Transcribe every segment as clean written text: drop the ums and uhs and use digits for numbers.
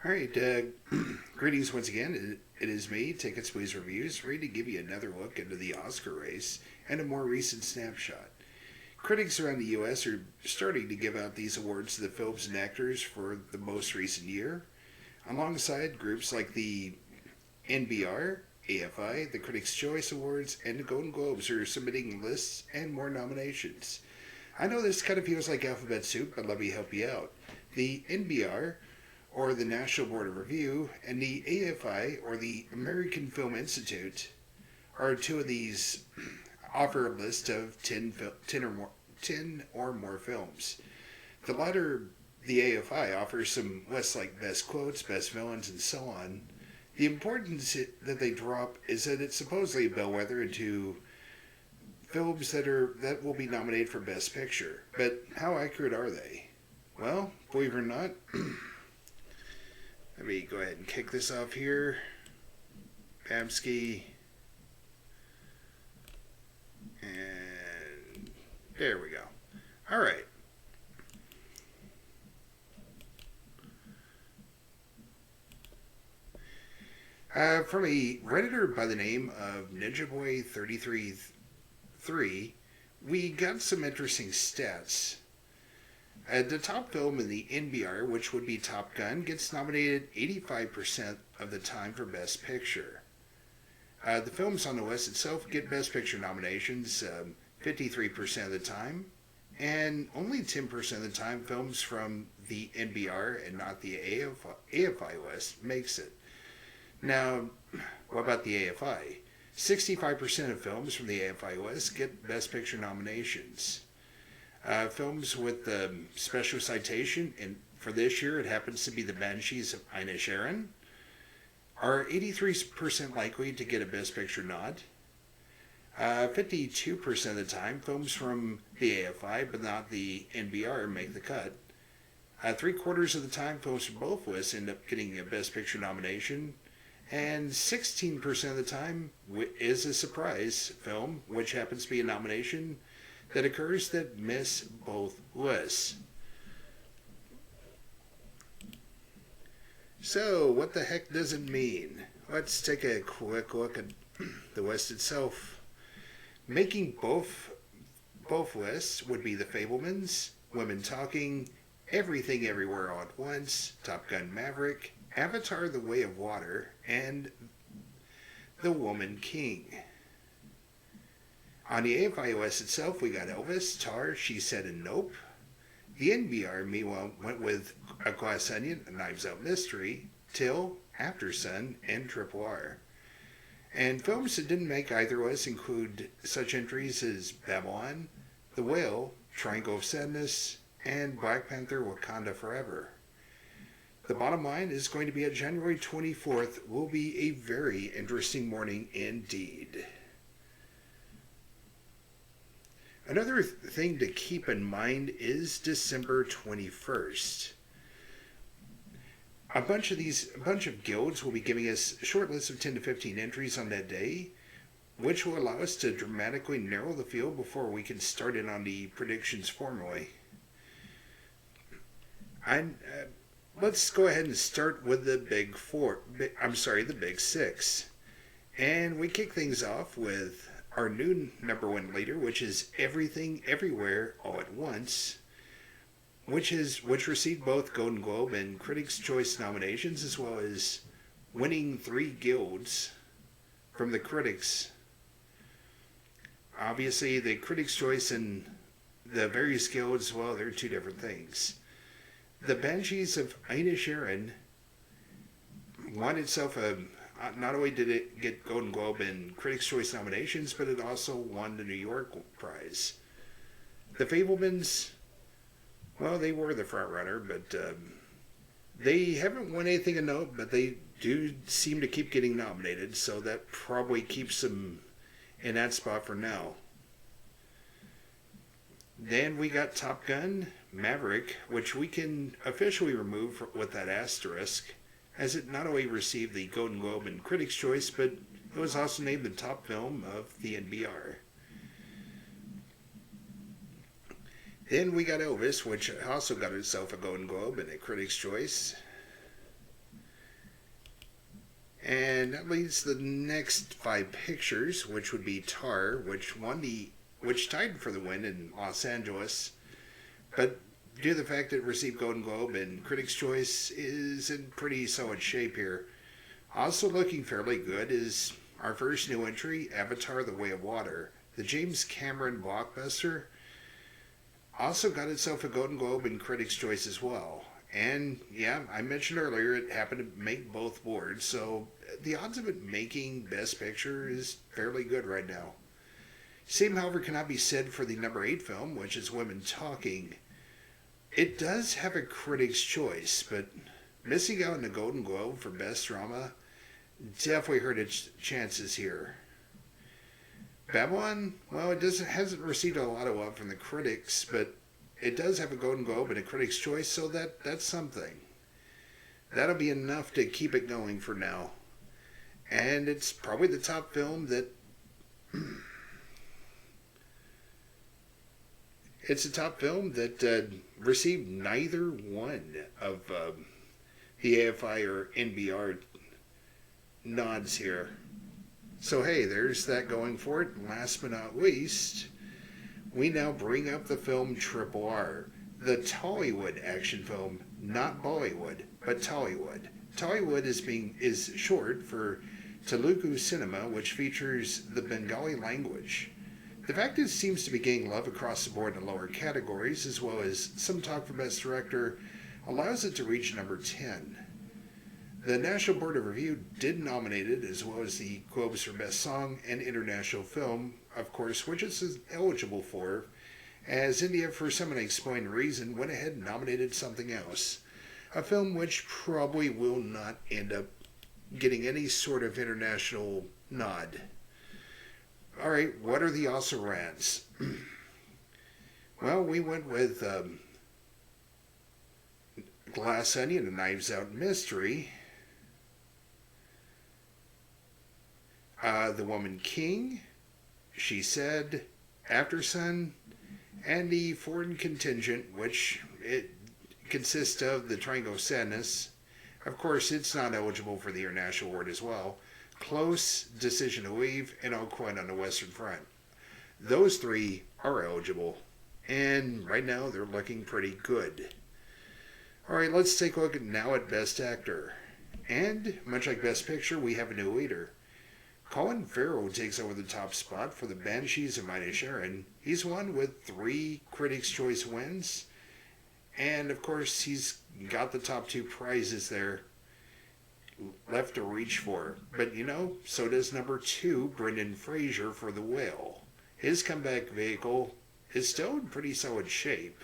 All right, greetings once again. It is me, Tickets, Please Reviews, ready to give you another look into the Oscar race and a more recent snapshot. Critics around the U.S. are starting to give out these awards to the films and actors for the most recent year, alongside groups like the NBR, AFI, the Critics' Choice Awards, and the Golden Globes are submitting lists and more nominations. I know this kind of feels like alphabet soup, but let me help you out. The NBR, or the National Board of Review, and the AFI, or the American Film Institute, are two of these offer a list of 10 or more films. The latter, the AFI, offers some lists like best quotes, best villains, and so on. The importance that they drop is that it's supposedly a bellwether into films that will be nominated for Best Picture. But how accurate are they? Well, believe it or not, let me go ahead and kick this off here. Pamsky. And there we go. All right. From a Redditor by the name of NinjaBoy333, we got some interesting stats. The top film in the NBR, which would be Top Gun, gets nominated 85% of the time for Best Picture. The films on the list itself get Best Picture nominations 53% of the time, and only 10% of the time films from the NBR and not the AFI list makes it. Now, what about the AFI? 65% of films from the AFI list get Best Picture nominations. Films with special citation, and for this year it happens to be The Banshees of Inisherin, are 83% likely to get a Best Picture nod. 52% of the time, films from the AFI but not the NBR make the cut. 3/4 of the time, films from both lists end up getting a Best Picture nomination. And 16% of the time is a surprise film, which happens to be a nomination that occurs that miss both lists. So, what the heck does it mean? Let's take a quick look at the list itself. Making both lists would be The Fabelmans, Women Talking, Everything Everywhere All at Once, Top Gun Maverick, Avatar: The Way of Water, and The Woman King. On the AFI list itself, we got Elvis, Tar, She Said, and Nope. The NBR, meanwhile, went with A Glass Onion, A Knives Out Mystery, Till, After Sun, and Triple R. And films that didn't make either list include such entries as Babylon, The Whale, Triangle of Sadness, and Black Panther: Wakanda Forever. The bottom line is going to be at January 24th will be a very interesting morning indeed. Another thing to keep in mind is December 21st. A bunch of guilds will be giving us short lists of 10 to 15 entries on that day, which will allow us to dramatically narrow the field before we can start in on the predictions formally. Let's go ahead and start with the big six. And we kick things off with our new number one leader, which is Everything Everywhere All at Once, which received both Golden Globe and Critics' Choice nominations, as well as winning 3 guilds from the critics. Obviously, the Critics' Choice and the various guilds, well, they're two different things. The Banshees of Inisherin won itself not only did it get Golden Globe and Critics' Choice nominations, but it also won the New York prize. The Fabelmans, well, they were the front runner, but they haven't won anything of note, but they do seem to keep getting nominated, so that probably keeps them in that spot for now. Then we got Top Gun Maverick, which we can officially remove with that asterisk, as it not only received the Golden Globe and Critics' Choice, but it was also named the top film of the NBR. Then we got Elvis, which also got itself a Golden Globe and a Critics' Choice. And that leads to the next five pictures, which would be Tar, which tied for the win in Los Angeles. But due to the fact that it received Golden Globe and Critics' Choice, is in pretty solid shape here. Also looking fairly good is our first new entry, Avatar: The Way of Water. The James Cameron blockbuster also got itself a Golden Globe and Critics' Choice as well. And yeah, I mentioned earlier it happened to make both boards, so the odds of it making Best Picture is fairly good right now. Same, however, cannot be said for the number 8 film, which is Women Talking. It does have a Critics' Choice, but missing out on the Golden Globe for Best Drama definitely hurt its chances here. Babylon, well, hasn't received a lot of love from the critics, but it does have a Golden Globe and a Critics' Choice, so that's something. That'll be enough to keep it going for now. And it's probably the top film that... it's a top film that received neither one of the AFI or NBR nods here. So hey, there's that going for it. And last but not least, we now bring up the film Triple R, the Tollywood action film, not Bollywood, but Tollywood. Tollywood is short for Telugu cinema, which features the Bengali language. The fact it seems to be gaining love across the board in lower categories, as well as some talk for Best Director, allows it to reach number 10. The National Board of Review did nominate it, as well as the Globes for Best Song and International Film, of course, which it's eligible for, as India, for some unexplained reason, went ahead and nominated something else. A film which probably will not end up getting any sort of international nod. Alright, what are the Oscar-rans? Well, we went with Glass Onion and Knives Out Mystery, The Woman King, She Said, After Sun, and the Foreign Contingent, which it consists of The Triangle of Sadness. Of course, it's not eligible for the International Award as well. Close, Decision to Leave, and All Quiet on the Western Front. Those three are eligible, and right now they're looking pretty good. Alright, let's take a look now at Best Actor. And, much like Best Picture, we have a new leader. Colin Farrell takes over the top spot for The Banshees of Inisherin. He's won with 3 Critics' Choice wins, and of course he's got the top 2 prizes there left to reach for. But so does number 2, Brendan Fraser, for The Whale. His comeback vehicle is still in pretty solid shape.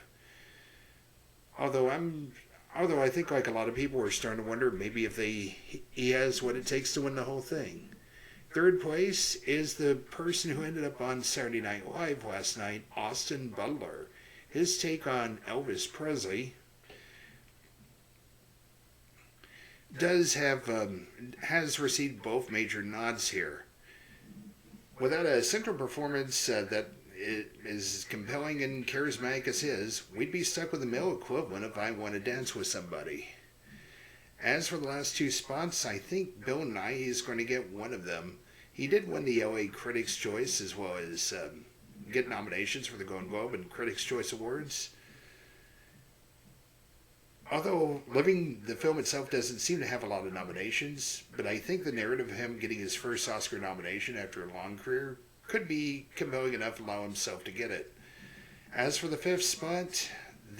Although I think, like a lot of people, are starting to wonder maybe if he has what it takes to win the whole thing. Third place is the person who ended up on Saturday Night Live last night, Austin Butler. His take on Elvis Presley has received both major nods here. Without a central performance that is compelling and charismatic as his, we'd be stuck with the male equivalent of I Want to Dance with Somebody. As for the last 2 spots, I think Bill Nighy is going to get one of them. He did win the LA Critics' Choice, as well as get nominations for the Golden Globe and Critics' Choice Awards. Although the film itself doesn't seem to have a lot of nominations, but I think the narrative of him getting his first Oscar nomination after a long career could be compelling enough to allow himself to get it. As for the 5th spot,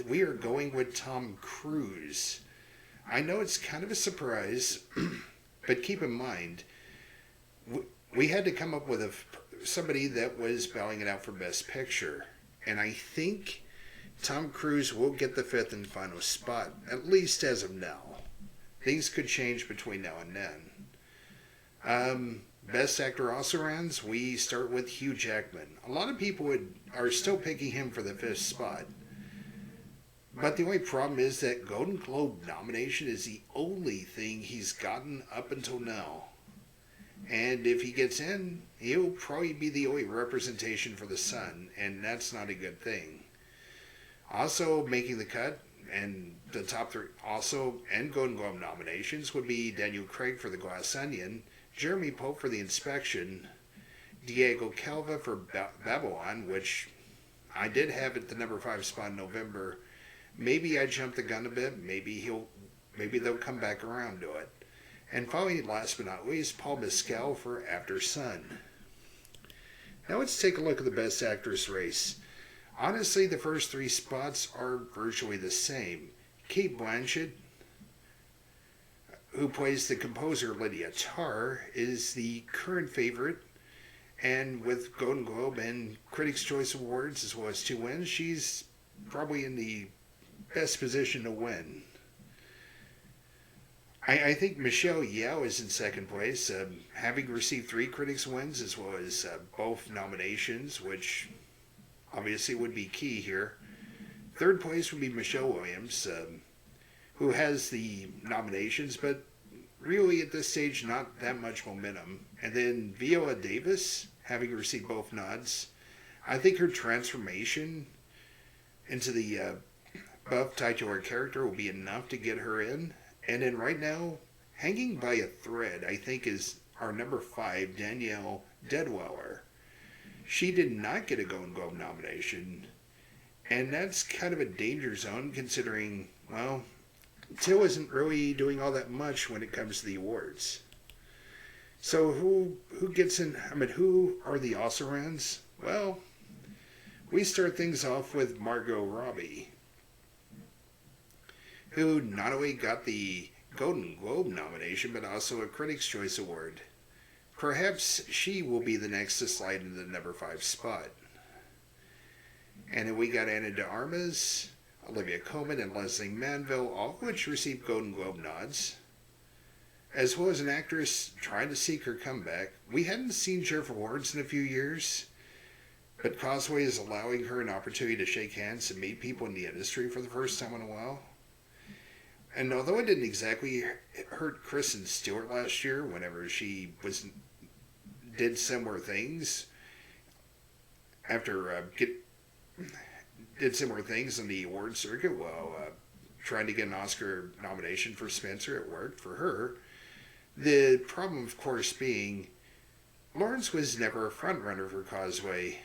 we are going with Tom Cruise. I know it's kind of a surprise, but keep in mind, we had to come up with somebody that was battling it out for Best Picture. And I think Tom Cruise will get the 5th and final spot, at least as of now. Things could change between now and then. Best Actor Oscar-rans, we start with Hugh Jackman. A lot of people are still picking him for the 5th spot. But the only problem is that Golden Globe nomination is the only thing he's gotten up until now. And if he gets in, he'll probably be the only representation for the Sun, and that's not a good thing. Also making the cut, And the top three also and Golden Globe nominations would be Daniel Craig for The Glass Onion, Jeremy Pope for The Inspection, Diego Calva for Babylon, which I did have at the number 5 spot in November. Maybe I jumped the gun a bit. Maybe they'll come back around to it. And finally, last but not least, Paul Mescal for After Sun. Now let's take a look at the Best Actress race. Honestly, the first 3 spots are virtually the same. Cate Blanchett, who plays the composer Lydia Tarr, is the current favorite. And with Golden Globe and Critics' Choice Awards, as well as 2 wins, she's probably in the best position to win. I think Michelle Yeoh is in second place, having received 3 critics wins as well as both nominations, which obviously would be key here. Third place would be Michelle Williams, who has the nominations, but really at this stage not that much momentum. And then Viola Davis, having received both nods. I think her transformation into the buff titular character will be enough to get her in. And then right now, hanging by a thread, I think, is our number 5, Danielle Deadweller. She did not get a Golden Globe nomination, and that's kind of a danger zone considering, well, Till isn't really doing all that much when it comes to the awards. So who gets in? I mean, who are the also-rans? Well, we start things off with Margot Robbie, who not only got the Golden Globe nomination, but also a Critics' Choice Award. Perhaps she will be the next to slide into the number 5 spot. And then we got Ana de Armas, Olivia Colman, and Leslie Manville, all of which received Golden Globe nods, as well as an actress trying to seek her comeback. We hadn't seen Jennifer Lawrence in a few years, but Causeway is allowing her an opportunity to shake hands and meet people in the industry for the first time in a while. And although it didn't exactly hurt Kristen Stewart last year whenever she did similar things after did similar things on the award circuit while trying to get an Oscar nomination for Spencer, it worked for her. The problem, of course, being Lawrence was never a frontrunner for Causeway.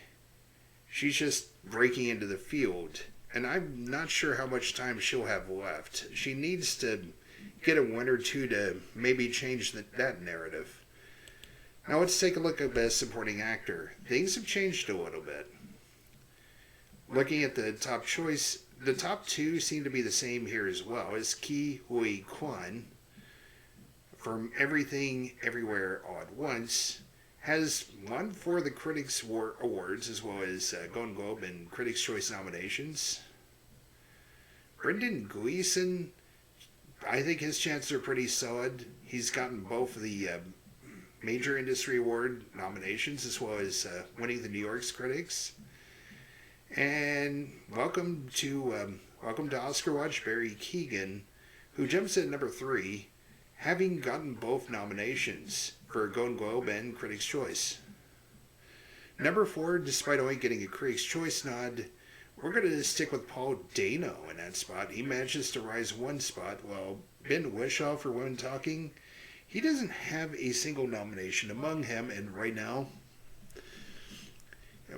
She's just breaking into the field. And I'm not sure how much time she'll have left. She needs to get a win or two to maybe change that narrative. Now let's take a look at Best Supporting Actor. Things have changed a little bit. Looking at the top choice, the top 2 seem to be the same here as well, as Ke Huy Quan from Everything Everywhere All at Once has won for the Critics Awards as well as Golden Globe and Critics' Choice nominations. Brendan Gleeson, I think his chances are pretty solid. He's gotten both of the major industry award nominations as well as winning the New York's Critics. And welcome to OscarWatch Barry Keoghan, who jumps at number 3, having gotten both nominations for Golden Globe and Critics' Choice. Number 4, despite only getting a Critics' Choice nod, we're going to stick with Paul Dano in that spot. He manages to rise 1 spot, while Ben Whishaw for Women Talking, he doesn't have a single nomination among him, and right now,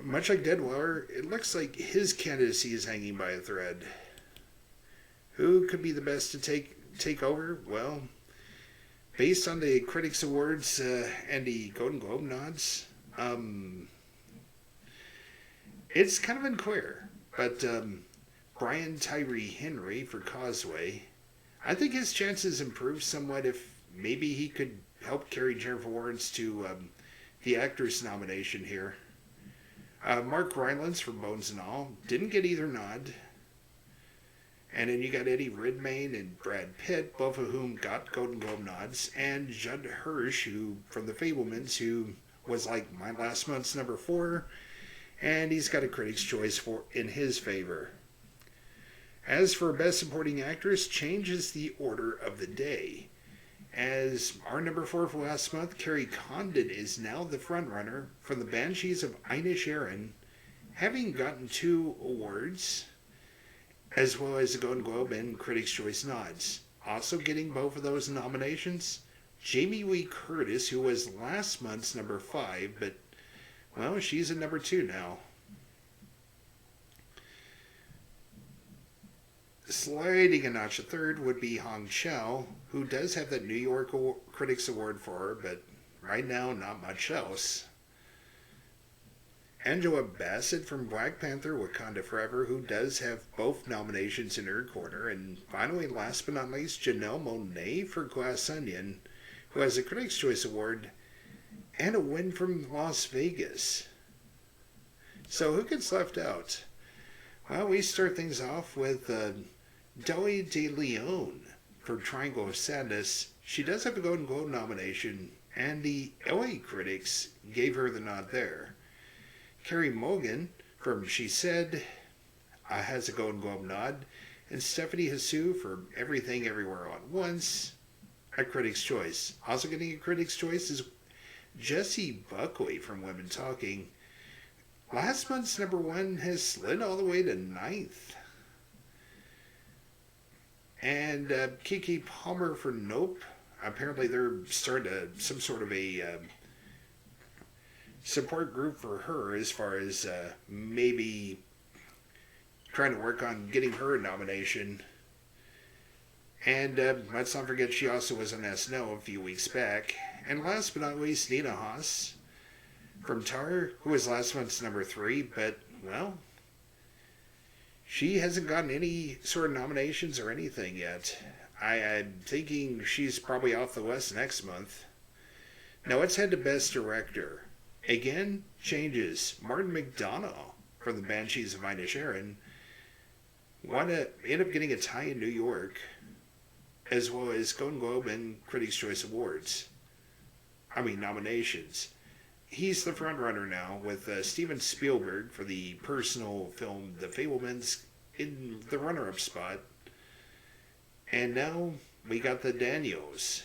much like Deadweller, it looks like his candidacy is hanging by a thread. Who could be the best to take over? Well, based on the Critics Awards and the Golden Globe nods, it's kind of unclear. But Brian Tyree Henry for Causeway, I think his chances improved somewhat if maybe he could help carry Jennifer Lawrence to the actress nomination here. Mark Rylance for Bones and All didn't get either nod. And then you got Eddie Redmayne and Brad Pitt, both of whom got Golden Globe nods, and Judd Hirsch, who from The Fabelmans, who was like my last month's number 4, and he's got a Critics' Choice in his favor. As for Best Supporting Actress, changes the order of the day. As our number 4 for last month, Carrie Condon is now the frontrunner from the Banshees of Inisherin, having gotten 2 awards. as well as the Golden Globe and Critics' Choice nods. Also getting both of those nominations, Jamie Lee Curtis, who was last month's number 5, but, well, she's at number 2 now. Sliding a notch a third would be Hong Chow, who does have that New York Critics Award for her, but right now, not much else. Angela Bassett from Black Panther Wakanda Forever, who does have both nominations in her corner. And finally, last but not least, Janelle Monáe for Glass Onion, who has a Critics' Choice Award and a win from Las Vegas. So who gets left out? Well, we start things off with Dolly De Leon for Triangle of Sadness. She does have a Golden Globe nomination, and the LA critics gave her the nod there. Carey Mulligan from She Said has a Golden Globe nod, and Stephanie Hsu for Everything Everywhere All at Once, a Critics' Choice. Also getting a Critics' Choice is Jessie Buckley from Women Talking. Last month's number 1 has slid all the way to 9th. And Keke Palmer for Nope. Apparently they're starting some sort of a support group for her as far as maybe trying to work on getting her a nomination. And let's not forget she also was on SNL a few weeks back. And last but not least, Nina Haas from Tar, who was last month's number 3, but, well, she hasn't gotten any sort of nominations or anything yet. I'm thinking she's probably off the list next month. Now let's head to Best Director. Again, changes. Martin McDonagh from the Banshees of Inisherin end up getting a tie in New York, as well as Golden Globe and Critics' Choice Awards. Nominations. He's the front runner now, with Steven Spielberg for the personal film The Fabelmans in the runner-up spot. And now we got the Daniels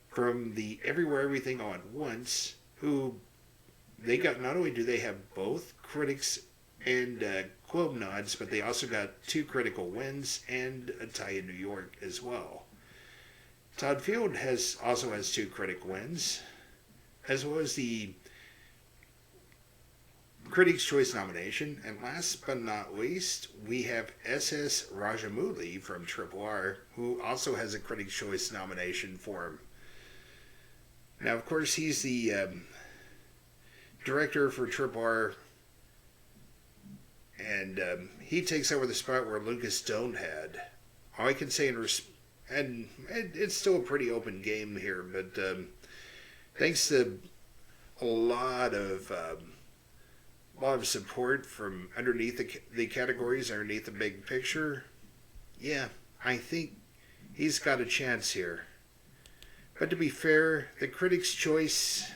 from the Everywhere Everything All at Once, who they got, not only do they have both critics and Globe nods, but they also got 2 critical wins and a tie in New York as well. Todd Field also has 2 critic wins, as well as the Critics' Choice nomination. And last but not least, we have S.S. Rajamouli from Triple R, who also has a Critics' Choice nomination for him. Now, of course, he's the director for Triple R, and he takes over the spot where Lucas Stone had. All I can say and it's still a pretty open game here, but thanks to a lot of support from underneath the categories, underneath the big picture, yeah, I think he's got a chance here. But to be fair, the Critics' Choice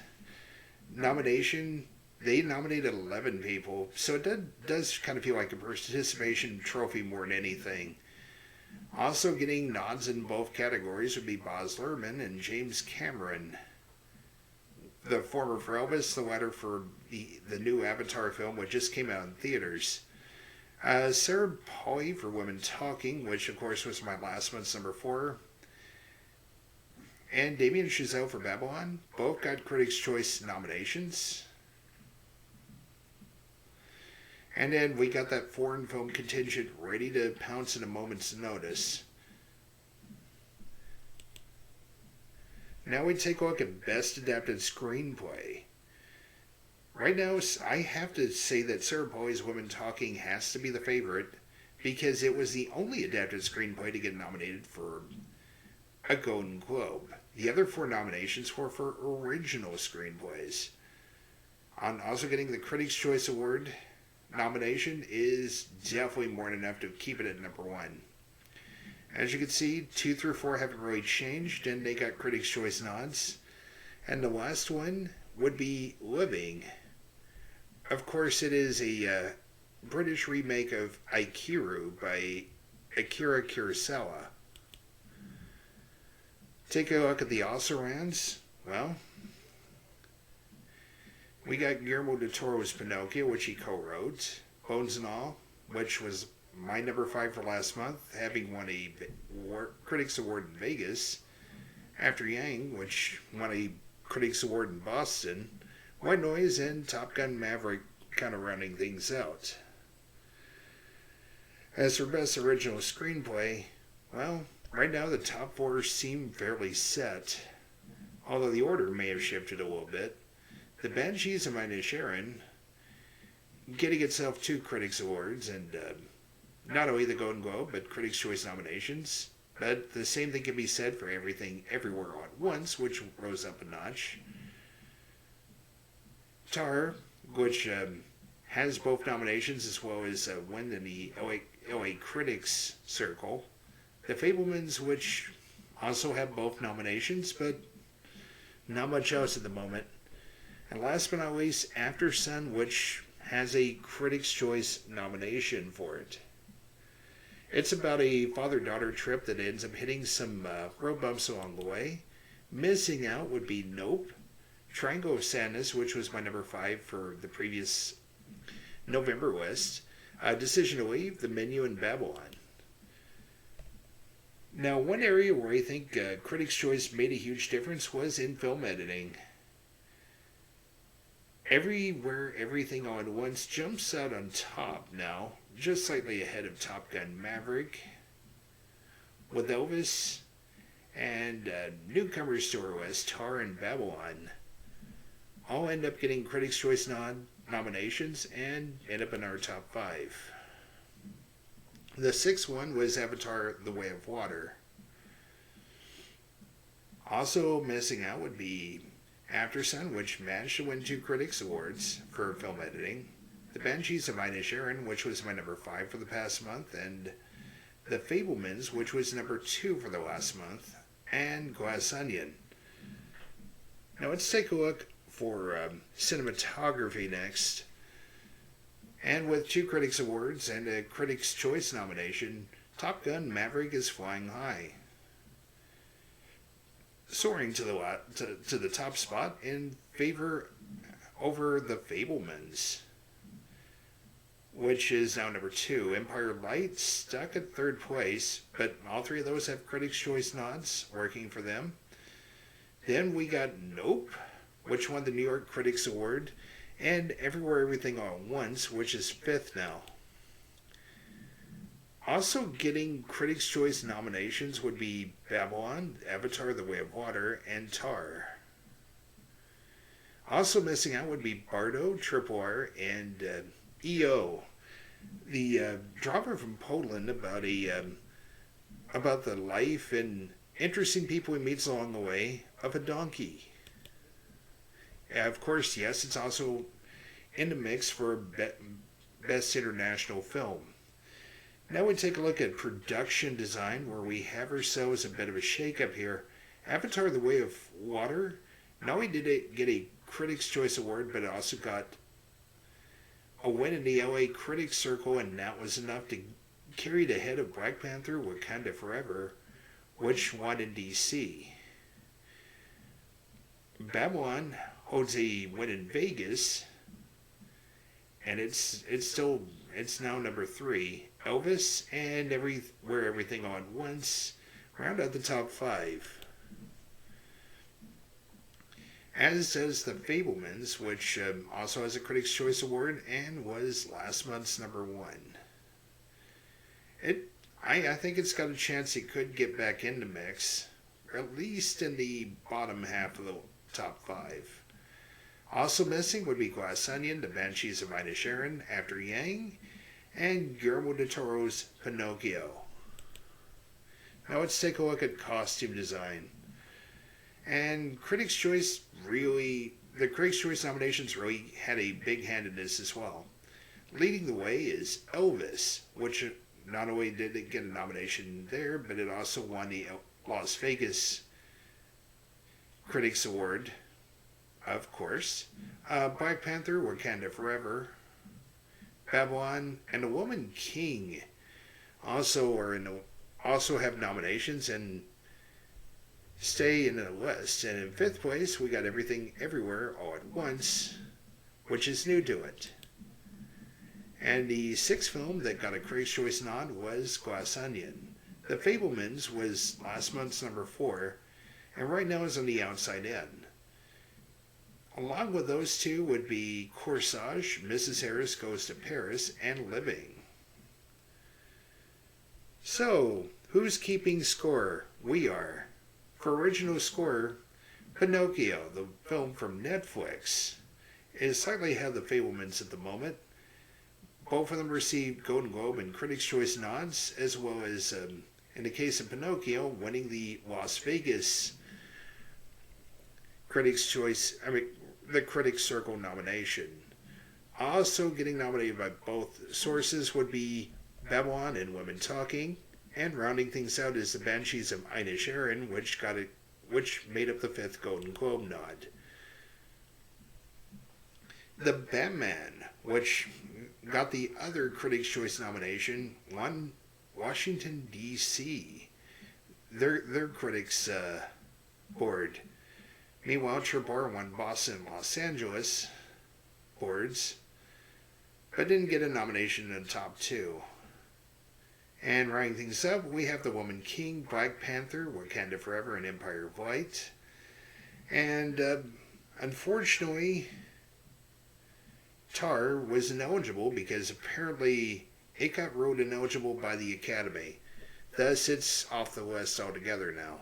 nomination, they nominated 11 people, so it does kind of feel like a participation trophy more than anything. Also getting nods in both categories would be Baz Luhrmann and James Cameron. The former for Elvis, the latter for the new Avatar film, which just came out in theaters. Sarah Polley for Women Talking, which of course was my last month's number 4. And Damien Chazelle for Babylon. Both got Critics' Choice nominations. And then we got that foreign film contingent ready to pounce at a moment's notice. Now we take a look at Best Adapted Screenplay. Right now, I have to say that Sarah Polley's Women Talking has to be the favorite, because it was the only adapted screenplay to get nominated for a Golden Globe. The other 4 nominations were for original screenplays. Also getting the Critics' Choice Award nomination is definitely more than enough to keep it at number 1. As you can see, 2 through 4 haven't really changed, and they got Critics' Choice nods. And the last one would be Living. Of course, it is a British remake of Aikiru by Akira Kurosawa. Take a look at the also rans. Well, we got Guillermo del Toro's Pinocchio, which he co-wrote. Bones and All, which was my number 5 for last month, having won a Critics Award in Vegas, After Yang, which won a Critics Award in Boston, White Noise, and Top Gun Maverick kind of rounding things out. As for Best Original Screenplay, well, right now the top 4 seem fairly set, although the order may have shifted a little bit. The Banshees of Inisherin getting itself 2 Critics Awards, and not only the Golden Globe, but Critics' Choice nominations. But the same thing can be said for Everything Everywhere All at Once, which rose up a notch. Tar, which has both nominations as well as win in the LA Critics Circle. The Fabelmans, which also have both nominations, but not much else at the moment. And last but not least, After Sun, which has a Critics' Choice nomination for it. It's about a father-daughter trip that ends up hitting some road bumps along the way. Missing out would be Nope, Triangle of Sadness, which was my number 5 for the previous November list, Decision to Leave, The Menu, and Babylon. Now, one area where I think Critics' Choice made a huge difference was in film editing. Everywhere, Everything All at Once jumps out on top now, just slightly ahead of Top Gun Maverick, with Elvis and newcomers to our list, Tar and Babylon, all end up getting Critics' Choice nominations and end up in our top 5. The 6th one was Avatar: The Way of Water. Also missing out would be After Sun, which managed to win 2 Critics Awards for film editing, The Banshees of Inisherin, which was my number 5 for the past month, and The Fabelmans, which was number 2 for the last month, and Glass Onion. Now let's take a look for cinematography next. And with 2 Critics Awards and a Critics' Choice nomination, Top Gun Maverick is flying high, soaring to the top spot in favor over The Fabelmans, which is now number 2. Empire Light stuck at 3rd place, but all 3 of those have Critics' Choice nods working for them. Then we got Nope, which won the New York Critics Award, and Everywhere Everything All at Once, which is 5th now. Also getting Critics' Choice nominations would be Babylon, Avatar: The Way of Water, and Tar. Also missing out would be Bardo, Triple R, and EO, the drama from Poland about the life and interesting people he meets along the way of a donkey. Of course, yes, it's also in the mix for Best International Film. Now we take a look at production design, where we have ourselves a bit of a shake-up here. Avatar: The Way of Water, not only did it get a Critics' Choice Award, but it also got a win in the LA Critics Circle, and that was enough to carry it ahead of Black Panther: Wakanda Forever, which won in DC. Babylon holds a win in Vegas, and it's now number 3. Elvis and Everywhere Everything All at Once round out the top 5. As does The Fabelmans, which also has a Critics' Choice Award and was last month's number 1. I think it's got a chance it could get back in the mix, or at least in the bottom half of the top 5. Also missing would be Glass Onion, The Banshees of Inisherin, After Yang, and Guillermo del Toro's Pinocchio. Now let's take a look at costume design. And Critics' Choice the Critics' Choice nominations really had a big hand in this as well. Leading the way is Elvis, which not only did it get a nomination there, but it also won the Las Vegas Critics Award, of course. Black Panther: Wakanda Forever, Babylon, and The Woman King also have nominations and stay in the list. And in 5th place, we got Everything Everywhere All at Once, which is new to it. And the sixth film that got a Critics' Choice nod was Glass Onion. The Fablemans was last month's number 4, and right now is on the outside in. Along with those two would be Corsage, Mrs. Harris Goes to Paris, and Living. So, who's keeping score? We are. For original score, Pinocchio, the film from Netflix, is slightly ahead of The Fablemans at the moment. Both of them received Golden Globe and Critics' Choice nods, as well as, in the case of Pinocchio, winning the Las Vegas Critics' Choice, the Critics' Circle nomination. Also getting nominated by both sources would be Babylon and Women Talking, and rounding things out is The Banshees of Inisherin, which made up the 5th Golden Globe nod. The Batman, which got the other Critics' Choice nomination, won Washington, D.C., their critics board. Meanwhile, Trebor won Boston and Los Angeles boards, but didn't get a nomination in the top 2. And rounding things up, we have The Woman King, Black Panther, Wakanda Forever, and Empire of Light. And unfortunately, Tar was ineligible because apparently it got ruled ineligible by the Academy. Thus, it's off the list altogether now.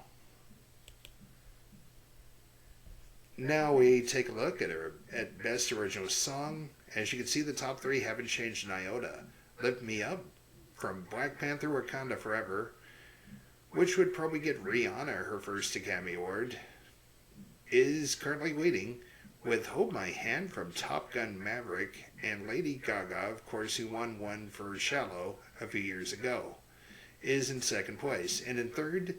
Now we take a look at Best Original Song. As you can see, the top 3 haven't changed an iota. Lift Me Up from Black Panther, Wakanda Forever, which would probably get Rihanna her first Academy Award, is currently waiting, with Hold My Hand from Top Gun Maverick, and Lady Gaga, of course, who won one for Shallow a few years ago, is in second place. And in third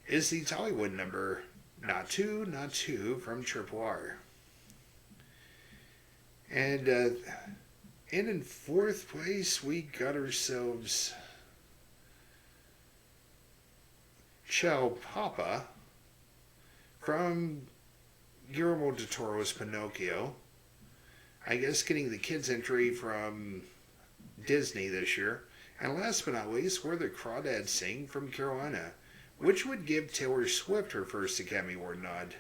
is the Tollywood number Not Two, Not Two from Triple R. And in fourth place, we got ourselves Ciao Papa from Guillermo del Toro's Pinocchio. I guess getting the kids' entry from Disney this year. And last but not least, Where the Crawdads Sing from Carolina, which would give Taylor Swift her first Academy Award nod.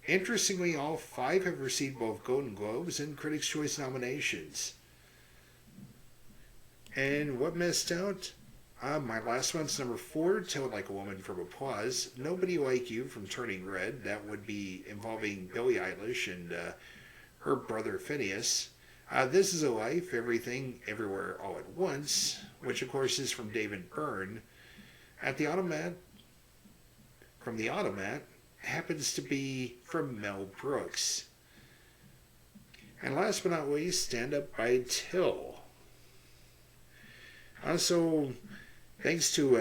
Interestingly, all 5 have received both Golden Globes and Critics' Choice nominations. And what missed out? My last month's number 4, Tell It Like a Woman from Applause, Nobody Like You from Turning Red, that would be involving Billie Eilish and her brother Phineas. This Is a Life, Everything, Everywhere, All at Once, which of course is from David Byrne. From the Automat, happens to be from Mel Brooks. And last but not least, Stand Up by Till. Also, thanks to,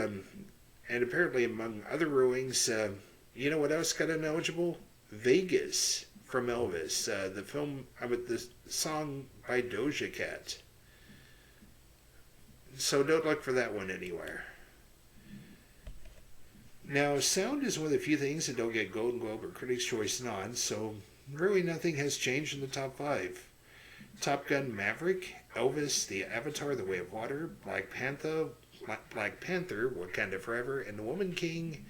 and apparently among other rulings, you know what else got ineligible? Vegas from Elvis, the film with the song by Doja Cat. So don't look for that one anywhere. Now, sound is one of the few things that don't get Golden Globe or Critics' Choice nods, so really nothing has changed in the top 5. Top Gun Maverick, Elvis, The Avatar, The Way of Water, Black Panther, Wakanda Forever, and The Woman King,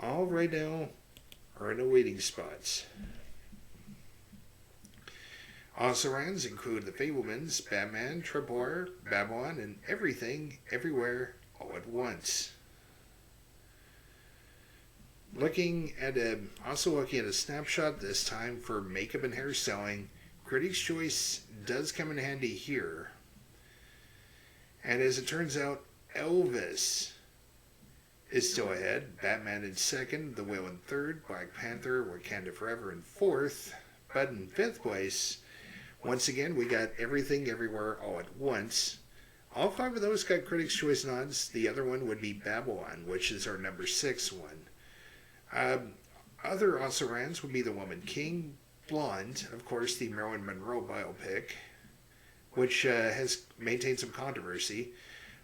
all right now are in the waiting spots. Also rounds include The Fablemans, Batman, Trebor, Babylon, and Everything, Everywhere, All at Once. Looking at a snapshot this time for makeup and hairstyling, Critics' Choice does come in handy here. And as it turns out, Elvis is still ahead. Batman in second, The Whale in third, Black Panther, Wakanda Forever in fourth. But in fifth place, once again, we got Everything, Everywhere, All at Once. All 5 of those got Critics' Choice nods. The other one would be Babylon, which is our number 6 one. Other also rounds would be The Woman King, Blonde, of course, the Marilyn Monroe biopic, which has maintained some controversy.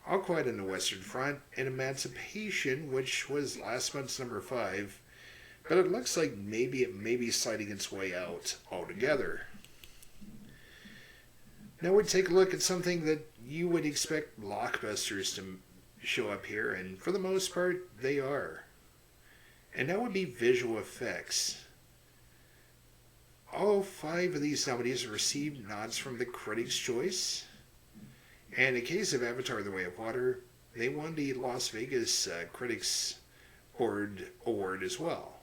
All Quiet on the Western Front, and Emancipation, which was last month's number 5, but it looks like maybe it may be sliding its way out altogether. Now we take a look at something that you would expect blockbusters to show up here, and for the most part, they are. And that would be visual effects. All 5 of these nominees received nods from the Critics' Choice. And in the case of Avatar: The Way of Water, they won the Las Vegas Critics Board Award as well.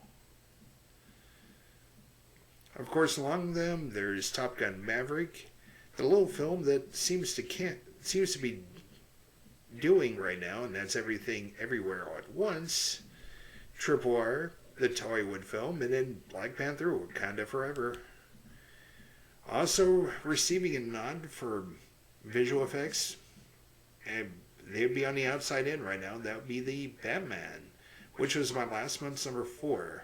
Of course, along them, there's Top Gun Maverick, the little film that seems to be doing right now, and that's Everything Everywhere All at Once, Triple R, the Tollywood film, and then Black Panther: Wakanda Forever. Also receiving a nod for visual effects, and they'd be on the outside in right now. That would be the Batman, which was my last month's number 4.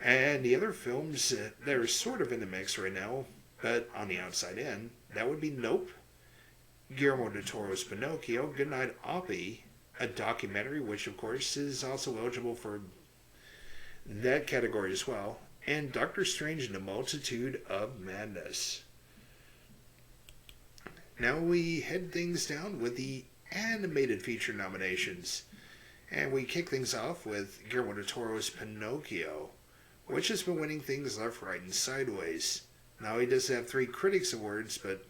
And the other films that are sort of in the mix right now, but on the outside in, that would be Nope, Guillermo del Toro's Pinocchio, Goodnight Oppie, a documentary, which of course is also eligible for that category as well, and Doctor Strange and the Multitude of Madness. Now we head things down with the animated feature nominations, and we kick things off with Guillermo del Toro's Pinocchio, which has been winning things left, right, and sideways. Now he does have 3 Critics Awards, but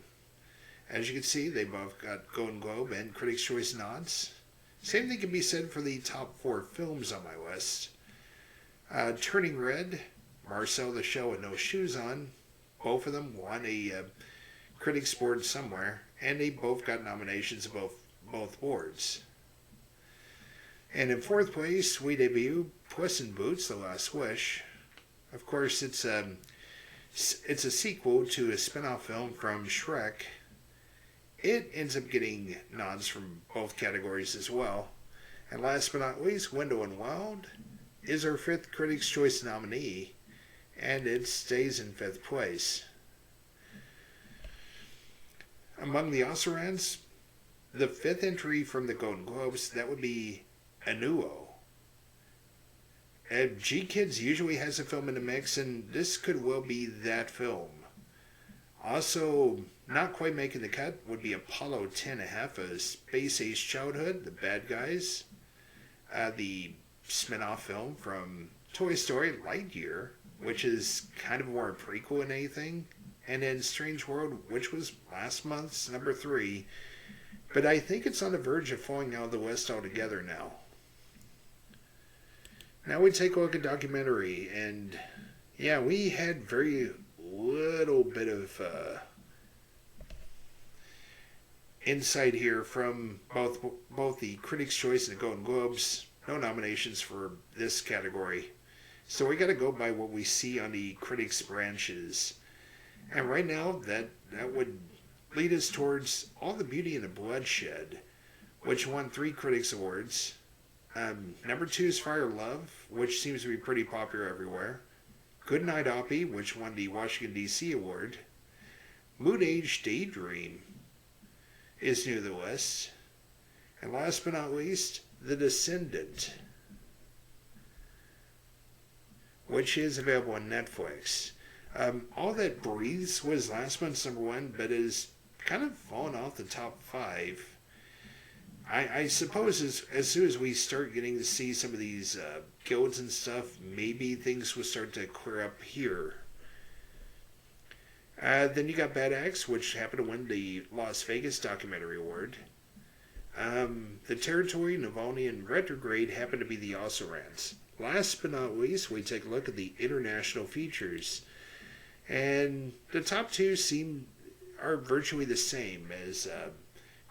as you can see, they both got Golden Globe and Critics' Choice nods. Same thing can be said for the top 4 films on my list. Turning Red, Marcel the Shell with No Shoes On, both of them won a Critics Board somewhere, and they both got nominations of both boards. And in 4th place, we debut Puss in Boots: The Last Wish. Of course, it's a sequel to a spin-off film from Shrek. It ends up getting nods from both categories as well. And last but not least, Window and Wild is our 5th Critics' Choice nominee, and it stays in 5th place. Among the Oscarans, the 5th entry from the Golden Globes, that would be Anuo. G-Kids usually has a film in the mix, and this could well be that film. Also, not quite making the cut would be Apollo 10.5, a space-age childhood, The Bad Guys, the spin-off film from Toy Story, Lightyear, which is kind of more a prequel than anything, and then Strange World, which was last month's number 3, but I think it's on the verge of falling out of the list altogether now. Now we take a look at documentary, and yeah, we had very little bit of insight here from both the Critics' Choice and the Golden Globes. No nominations for this category, so we got to go by what we see on the critics branches. And right now, that would lead us towards All the Beauty and the Bloodshed, which won 3 Critics Awards. Number 2 is Fire Love, which seems to be pretty popular everywhere. Goodnight Oppie, which won the Washington, D.C. Award. Mood Age Daydream is new to the list. And last but not least, The Descendant, which is available on Netflix. All That Breathes was last month's number 1, but is kind of fallen off the top 5. I suppose as soon as we start getting to see some of these guilds and stuff, maybe things will start to clear up here. Then you got Bad Axe, which happened to win the Las Vegas Documentary Award. The Territory, Navalny, and Retrograde happen to be the Oscarans. Last but not least, we take a look at the international features. And the top 2 are virtually the same, as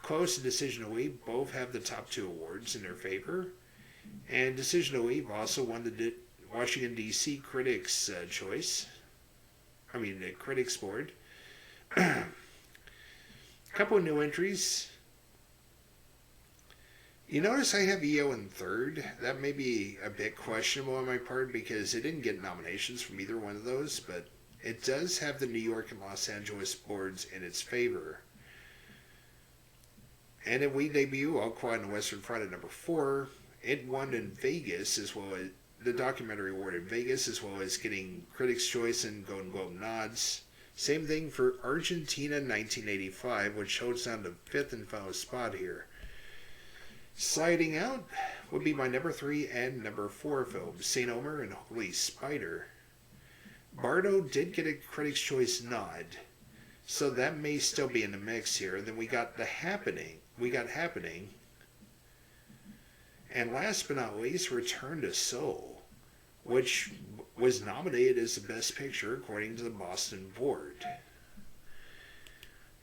Close and Decision to Leave both have the top 2 awards in their favor. And Decision to Leave also won the Washington, D.C. Critics' Choice. The Critics Board. A couple of new entries. You notice I have EO in 3rd. That may be a bit questionable on my part because it didn't get nominations from either one of those, but it does have the New York and Los Angeles boards in its favor. And then we debut All Quiet on the Western Front at number 4. It won in Vegas, as well as the documentary award in Vegas, as well as getting Critics' Choice and Golden Globe nods. Same thing for Argentina 1985, which holds down the fifth and final spot here. Sliding out would be my number 3 and number 4 films, St. Omer and Holy Spider. Bardo did get a Critics' Choice nod, so that may still be in the mix here. Then we got Happening. And last but not least, Return to Seoul, which was nominated as the Best Picture according to the Boston Board.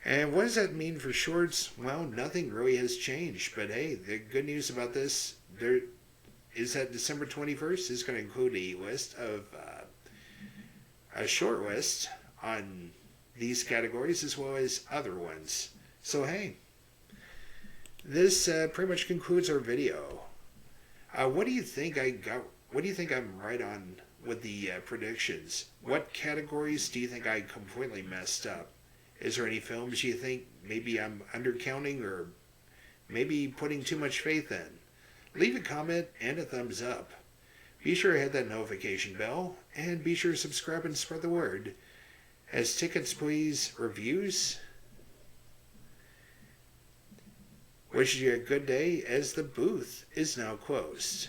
And what does that mean for shorts? Well, nothing really has changed. But hey, the good news about this is that December 21st is going to include a short list on these categories as well as other ones. So hey, this pretty much concludes our video. What do you think I got? What do you think I'm right on with the predictions? What categories do you think I completely messed up? Is there any films you think maybe I'm undercounting or maybe putting too much faith in? Leave a comment and a thumbs up. Be sure to hit that notification bell and be sure to subscribe and spread the word. As Tickets Please reviews wishes you a good day as the booth is now closed.